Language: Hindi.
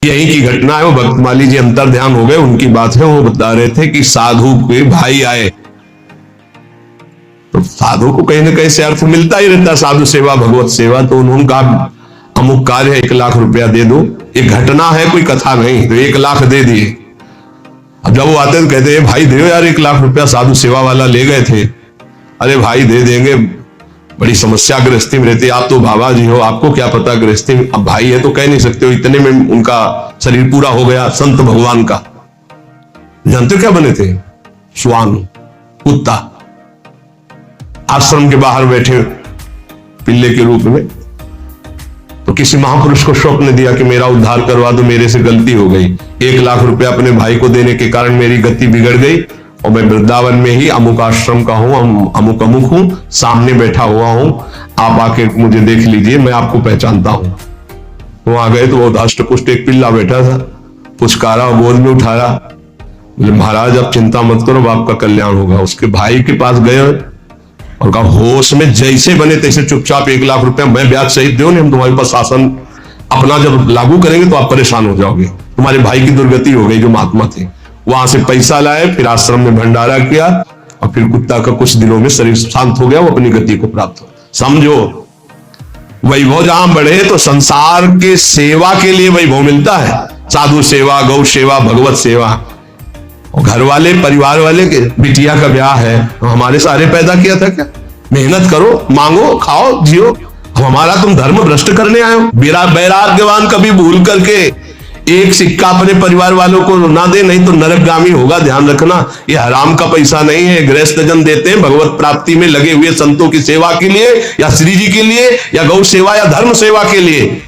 यही की घटना है। वो भक्तमाली जी अंतर ध्यान हो गए, उनकी बात है। वो बता रहे थे कि साधु के भाई आए, तो साधु को कहीं ना कहीं से अर्थ मिलता ही रहता, साधु सेवा भगवत सेवा। तो उन्होंने कहा अमुक कार्य है, 1 लाख रुपया दे दो। एक घटना है, कोई कथा नहीं। तो 1 लाख दे दिए। अब जब वो आते तो कहते हैं भाई दे यार 1 लाख रुपया, साधु सेवा वाला ले गए थे। अरे भाई दे देंगे, बड़ी समस्या गृहस्थी में रहती है। आप तो बाबा जी हो, आपको क्या पता गृहस्थी में। अब भाई है तो कह नहीं सकते हो, इतने में उनका शरीर पूरा हो गया। संत भगवान का जानते हो क्या बने थे? श्वान, कुत्ता, आश्रम के बाहर बैठे पिल्ले के रूप में। तो किसी महापुरुष को स्वप्न दिया कि मेरा उद्धार करवा दो, मेरे से गलती हो गई। 1 लाख रुपया अपने भाई को देने के कारण मेरी गति बिगड़ गई और मैं वृंदावन में ही अमुक आश्रम का हूं, अमुक अमुक हूं, सामने बैठा हुआ हूं, आप आके मुझे देख लीजिए, मैं आपको पहचानता हूं। वो आ गए तो वो अष्टपुष्ट एक पिल्ला बैठा था, पुचकारा, गोद में उठाया, बोले महाराज आप चिंता मत करो, आपका कल्याण होगा। उसके भाई के पास गए और कहा होश में जैसे बने तैसे चुपचाप 1 लाख रुपया मैं ब्याज सहित दो, नहीं हम तुम्हारे पास शासन अपना जब लागू करेंगे तो आप परेशान हो जाओगे। तुम्हारे भाई की दुर्गति हो गई जो महात्मा थे। वहां से पैसा लाए, फिर आश्रम में भंडारा किया और फिर कुत्ता का कुछ दिनों में शरीर शांत हो गया, वो अपनी गति को प्राप्त हो। समझो, वैभव जहां बढ़े तो संसार के सेवा के लिए वैभव मिलता है। साधु सेवा, गौ सेवा, भगवत सेवा। और घर वाले, परिवार वाले के बिटिया का ब्याह है, हमारे सारे पैदा किया था क्या? मेहनत करो, मांगो, खाओ, जियो। अब हमारा तुम धर्म भ्रष्ट करने आए हो। वैराग्यवान कभी भूल करके एक सिक्का अपने परिवार वालों को ना दे, नहीं तो नरकगामी होगा। ध्यान रखना, ये हराम का पैसा नहीं है। गृहस्थ जन देते हैं भगवत प्राप्ति में लगे हुए संतों की सेवा के लिए, या श्री जी के लिए, या गौ सेवा या धर्म सेवा के लिए।